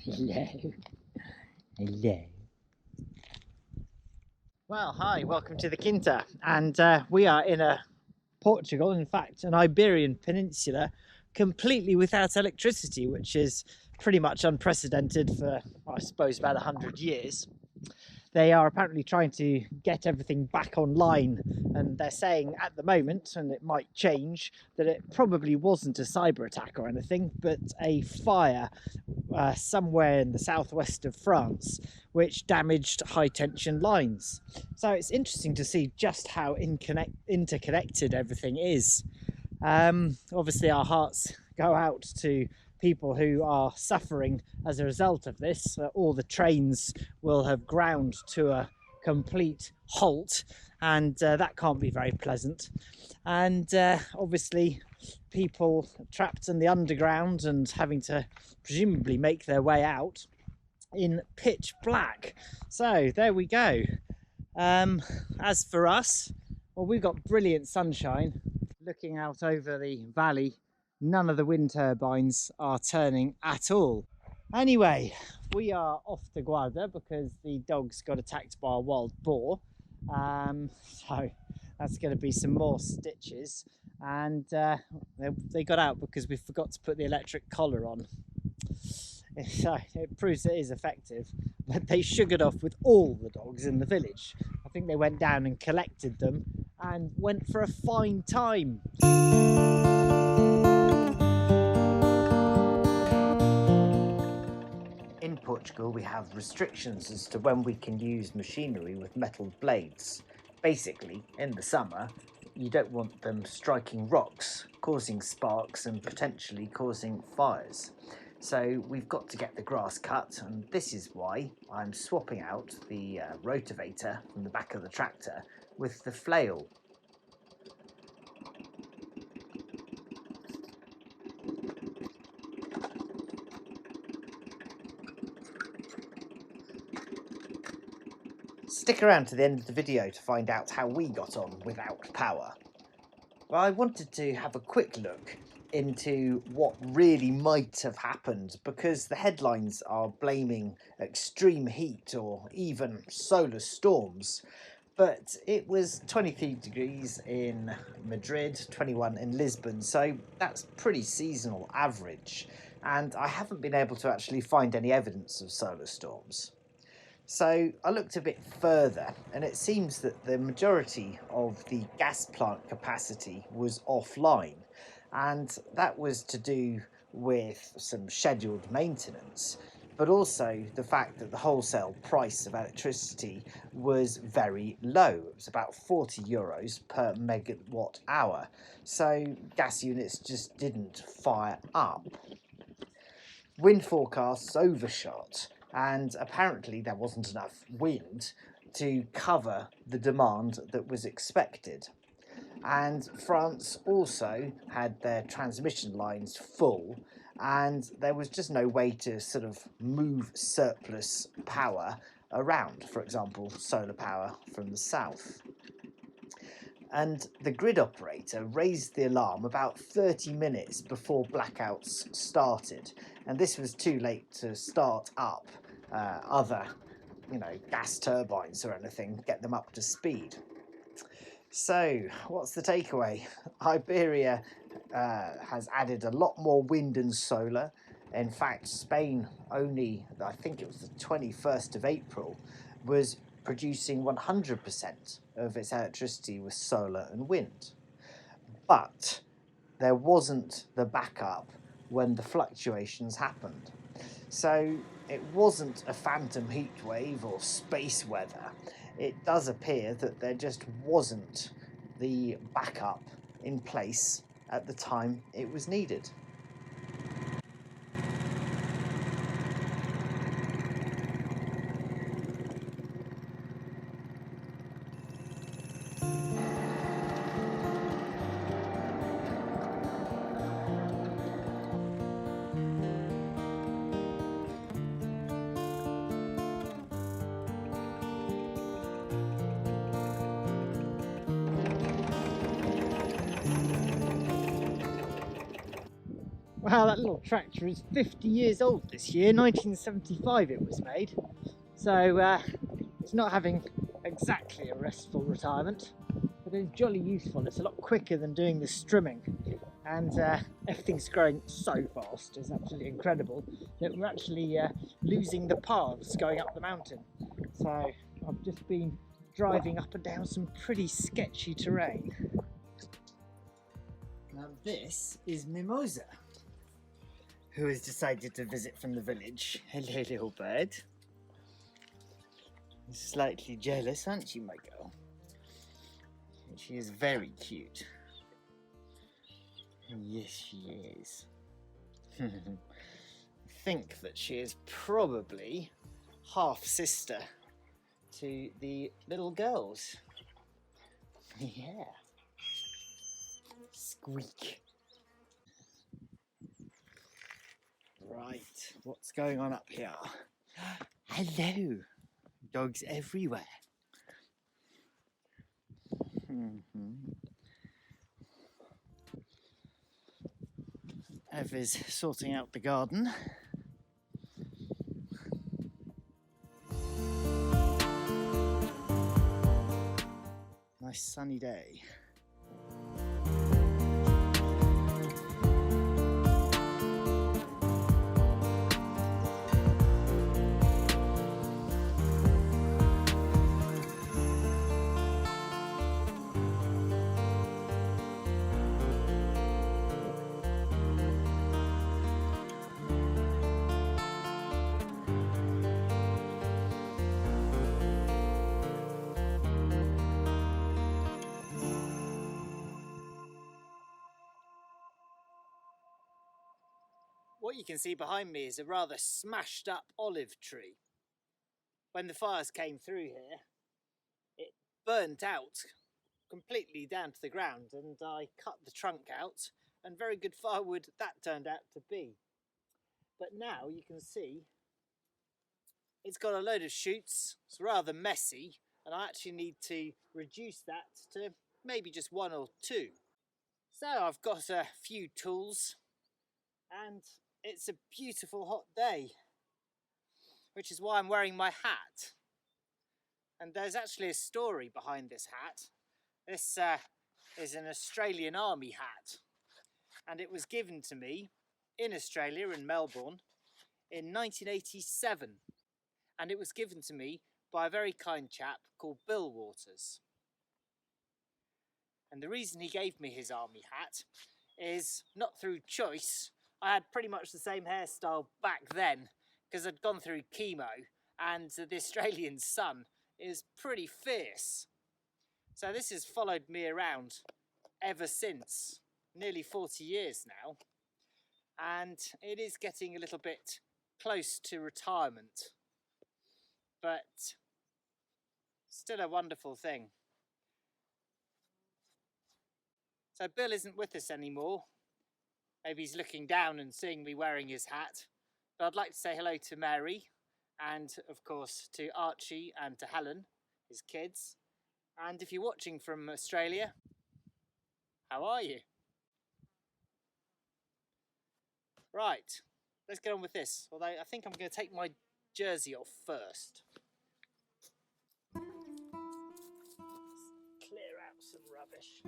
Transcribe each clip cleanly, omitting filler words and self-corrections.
Hello. Hello. Well, hi, welcome to the Quinta. And we are in Portugal, in fact, an Iberian Peninsula, completely without electricity, which is pretty much unprecedented for, I suppose, about 100 years. They are apparently trying to get everything back online, and they're saying at the moment, and it might change, that it probably wasn't a cyber attack or anything, but a fire somewhere in the southwest of France, which damaged high tension lines. So it's interesting to see just how interconnected everything is. Obviously, our hearts go out to people who are suffering as a result of this. All the trains will have ground to a complete halt, and that can't be very pleasant. And obviously people trapped in the underground and having to presumably make their way out in pitch black. So there we go. As for us, well, we've got brilliant sunshine. Looking out over the valley, none of the wind turbines are turning at all. Anyway, we are off to Guarda because the dogs got attacked by a wild boar. So that's going to be some more stitches. And they got out because we forgot to put the electric collar on. So it proves it is effective. But they sugared off with all the dogs in the village. I think they went down and collected them and went for a fine time. In Portugal, we have restrictions as to when we can use machinery with metal blades. Basically, in the summer, you don't want them striking rocks, causing sparks and potentially causing fires. So we've got to get the grass cut, and this is why I'm swapping out the rotavator from the back of the tractor with the flail. Stick around to the end of the video to find out how we got on without power. Well, I wanted to have a quick look into what really might have happened, because the headlines are blaming extreme heat or even solar storms. But it was 23 degrees in Madrid, 21 in Lisbon, so that's pretty seasonal average. And I haven't been able to actually find any evidence of solar storms. So I looked a bit further, and it seems that the majority of the gas plant capacity was offline, and that was to do with some scheduled maintenance, but also the fact that the wholesale price of electricity was very low. It was about €40 per megawatt hour, so gas units just didn't fire up. Wind forecasts overshot, and apparently there wasn't enough wind to cover the demand that was expected. And France also had their transmission lines full, and there was just no way to sort of move surplus power around, for example, solar power from the south. And the grid operator raised the alarm about 30 minutes before blackouts started, and this was too late to start up other gas turbines or anything, get them up to speed. So what's the takeaway? Iberia has added a lot more wind and solar. In fact, Spain only, I think it was the 21st of April, was producing 100% of its electricity with solar and wind. But there wasn't the backup when the fluctuations happened. So it wasn't a phantom heat wave or space weather. It does appear that there just wasn't the backup in place at the time it was needed. Wow, that little tractor is 50 years old this year. 1975 it was made. So it's not having exactly a restful retirement, but it's jolly useful. It's a lot quicker than doing the strimming, and everything's growing so fast. It's absolutely incredible that we're actually losing the paths going up the mountain. So I've just been driving up and down some pretty sketchy terrain. Now this is Mimosa, who has decided to visit from the village. Hello, little bird. Slightly jealous, aren't you, my girl? She is very cute. Yes, she is. I think that she is probably half sister to the little girls. Yeah. Squeak. Right, what's going on up here? Hello. Dogs everywhere. Ev is sorting out the garden. Nice sunny day. What you can see behind me is a rather smashed up olive tree. When the fires came through here, it burnt out completely down to the ground, and I cut the trunk out, and very good firewood that turned out to be. But now you can see it's got a load of shoots. It's rather messy, and I actually need to reduce that to maybe just one or two. So I've got a few tools, and it's a beautiful hot day, which is why I'm wearing my hat. And there's actually a story behind this hat. This is an Australian Army hat, and it was given to me in Australia, in Melbourne, in 1987. And it was given to me by a very kind chap called Bill Waters. And the reason he gave me his army hat is not through choice. I had pretty much the same hairstyle back then because I'd gone through chemo, and the Australian sun is pretty fierce. So this has followed me around ever since, nearly 40 years now, and it is getting a little bit close to retirement, but still a wonderful thing. So Bill isn't with us anymore. Maybe he's looking down and seeing me wearing his hat. But I'd like to say hello to Mary, and of course to Archie and to Helen, his kids. And if you're watching from Australia, how are you? Right, let's get on with this. Although I think I'm going to take my jersey off first. Clear out some rubbish.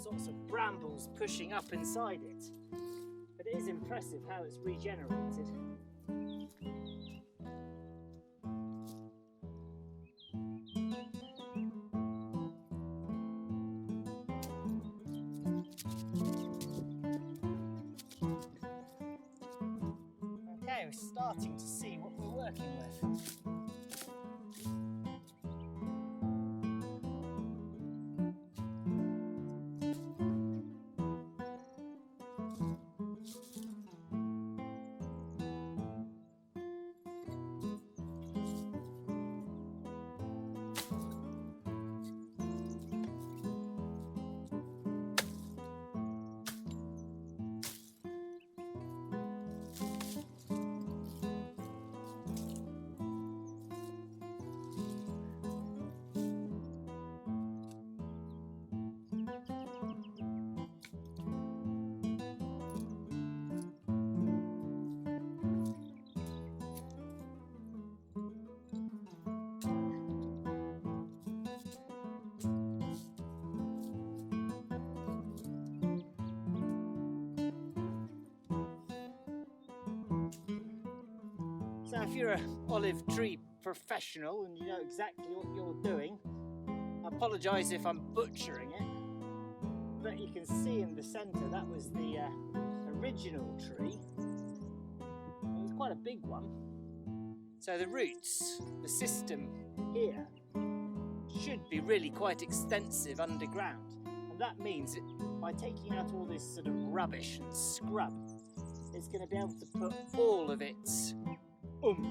Sorts of brambles pushing up inside it, but it is impressive how it's regenerated. Okay, we're starting to see what we're working with. Now, if you're an olive tree professional and you know exactly what you're doing, I apologise if I'm butchering it, but you can see in the centre that was the original tree. It was quite a big one. So the roots, the system here, should be really quite extensive underground. And that means that by taking out all this sort of rubbish and scrub, it's going to be able to put all of its oomph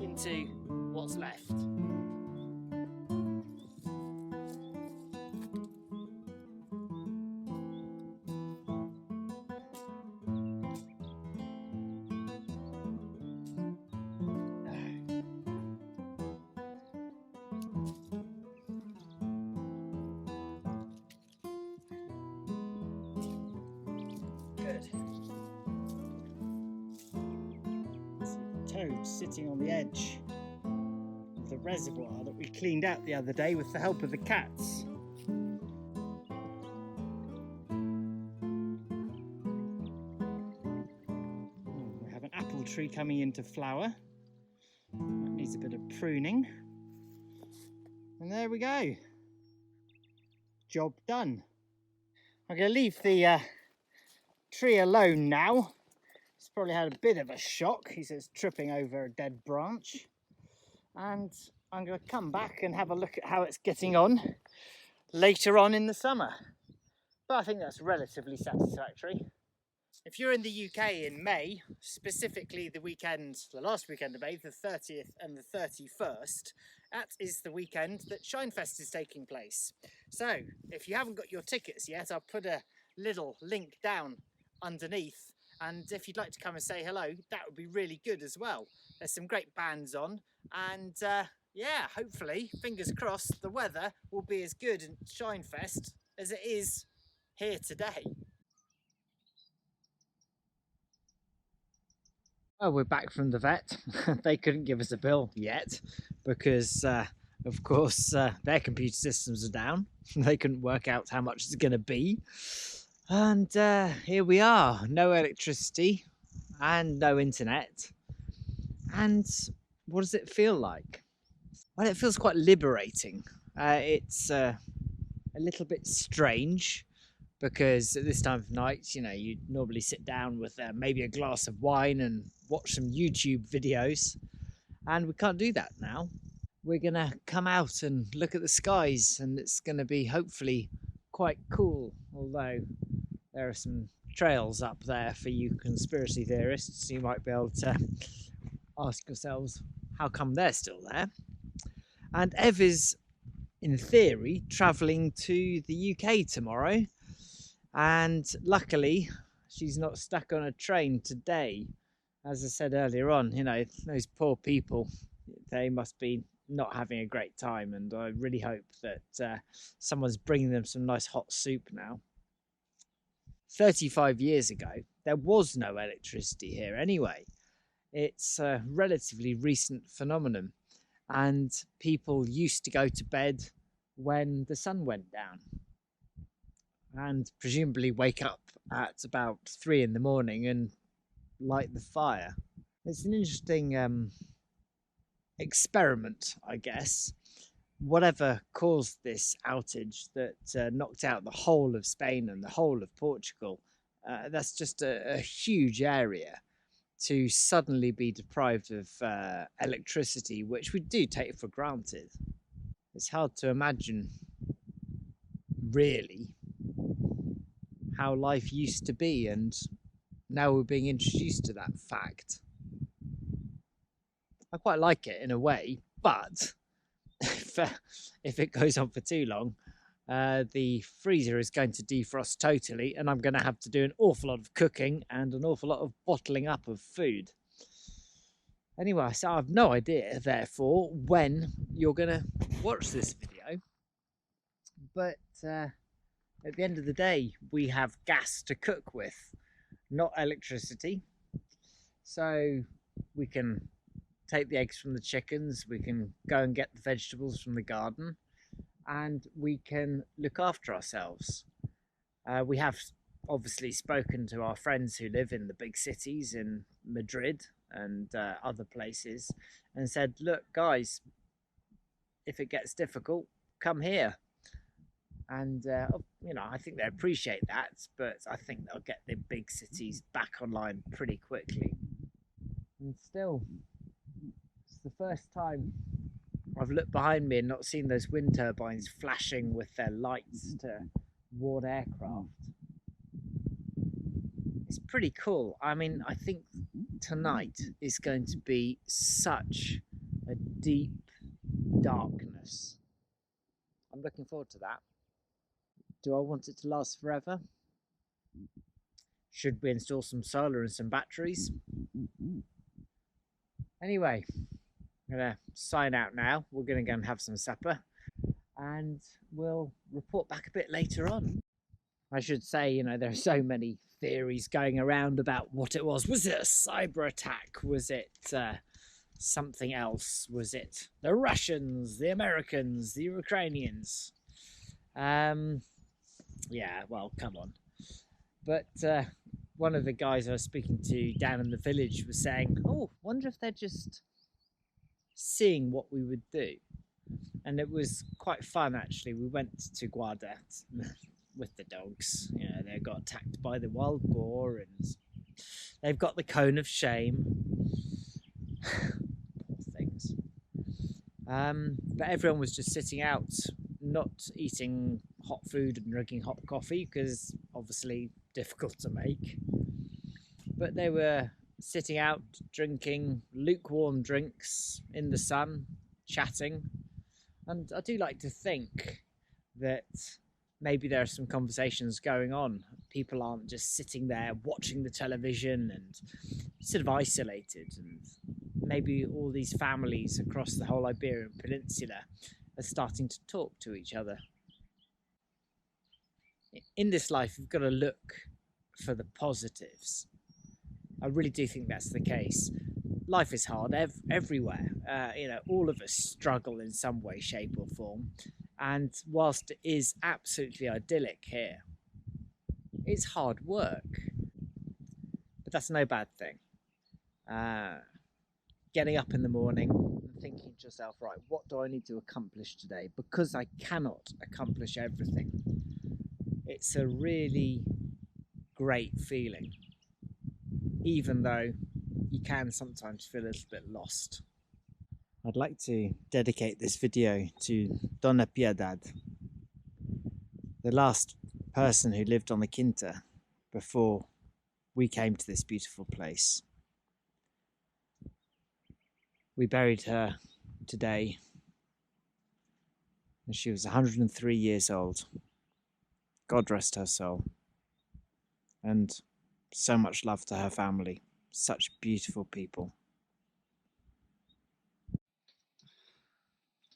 into what's left. Good. Toads sitting on the edge of the reservoir that we cleaned out the other day with the help of the cats. We have an apple tree coming into flower. That needs a bit of pruning. And there we go. Job done. I'm going to leave the tree alone now. He's probably had a bit of a shock. He says tripping over a dead branch. And I'm going to come back and have a look at how it's getting on later on in the summer. But I think that's relatively satisfactory. If you're in the UK in May, specifically the last weekend of May, the 30th and the 31st, that is the weekend that Shinefest is taking place. So if you haven't got your tickets yet, I'll put a little link down underneath, and if you'd like to come and say hello, that would be really good as well. There's some great bands on, and yeah, hopefully, fingers crossed, the weather will be as good at Shinefest as it is here today. Well, we're back from the vet. They couldn't give us a bill yet because, of course, their computer systems are down. They couldn't work out how much it's going to be. And here we are, no electricity and no internet. And what does it feel like? Well, it feels quite liberating. It's a little bit strange because at this time of night, you know, you normally sit down with maybe a glass of wine and watch some YouTube videos. And we can't do that now. We're going to come out and look at the skies, and it's going to be hopefully quite cool, although there are some trails up there for you conspiracy theorists. You might be able to ask yourselves how come they're still there. And Ev is, in theory, travelling to the UK tomorrow. And luckily, she's not stuck on a train today. As I said earlier on, you know, those poor people, they must be not having a great time. And I really hope that someone's bringing them some nice hot soup now. 35 years ago, there was no electricity here anyway. It's a relatively recent phenomenon, and people used to go to bed when the sun went down and presumably wake up at about 3 in the morning and light the fire. It's an interesting experiment, I guess. Whatever caused this outage that knocked out the whole of Spain and the whole of Portugal, that's just a huge area to suddenly be deprived of electricity, which we do take for granted. It's hard to imagine, really, how life used to be, and now we're being introduced to that fact. I quite like it in a way, but if it goes on for too long, the freezer is going to defrost totally, and I'm going to have to do an awful lot of cooking and an awful lot of bottling up of food. Anyway, so I have no idea, therefore, when you're going to watch this video. But at the end of the day, we have gas to cook with, not electricity. So we can take the eggs from the chickens, we can go and get the vegetables from the garden, and we can look after ourselves. We have obviously spoken to our friends who live in the big cities in Madrid and other places, and said, look guys, if it gets difficult, come here. And I think they appreciate that, but I think they'll get the big cities back online pretty quickly. And still, it's the first time I've looked behind me and not seen those wind turbines flashing with their lights to ward aircraft. It's pretty cool. I mean, I think tonight is going to be such a deep darkness. I'm looking forward to that. Do I want it to last forever? Should we install some solar and some batteries? Anyway, I'm going to sign out now. We're going to go and have some supper, and we'll report back a bit later on. I should say, there are so many theories going around about what it was. Was it a cyber attack? Was it something else? Was it the Russians, the Americans, the Ukrainians? Yeah, well, come on. But one of the guys I was speaking to down in the village was saying, oh, wonder if they're just seeing what we would do. And it was quite fun, actually. We went to Guarda with the dogs. They got attacked by the wild boar, and they've got the cone of shame. Poor things. But everyone was just sitting out, not eating hot food and drinking hot coffee, because obviously difficult to make. But they were sitting out drinking lukewarm drinks in the sun, chatting. And I do like to think that maybe there are some conversations going on. People aren't just sitting there watching the television and sort of isolated. And maybe all these families across the whole Iberian Peninsula are starting to talk to each other. In this life, you've got to look for the positives. I really do think that's the case. Life is hard everywhere. All of us struggle in some way, shape or form. And whilst it is absolutely idyllic here, it's hard work. But that's no bad thing. Getting up in the morning and thinking to yourself, right, what do I need to accomplish today? Because I cannot accomplish everything. It's a really great feeling, even though you can sometimes feel a little bit lost. I'd like to dedicate this video to Dona Piedade, the last person who lived on the Quinta before we came to this beautiful place. We buried her today, and she was 103 years old. God rest her soul. And so much love to her family. Such beautiful people.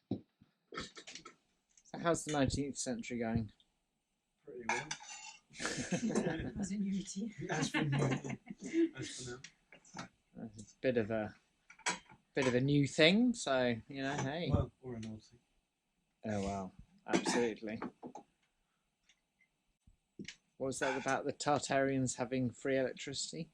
So how's the 19th century going? Pretty well. As in unity. As for now. It's a bit of a new thing, so hey. Well, or an old thing. Oh wow, absolutely. What was that about the Tartarians having free electricity?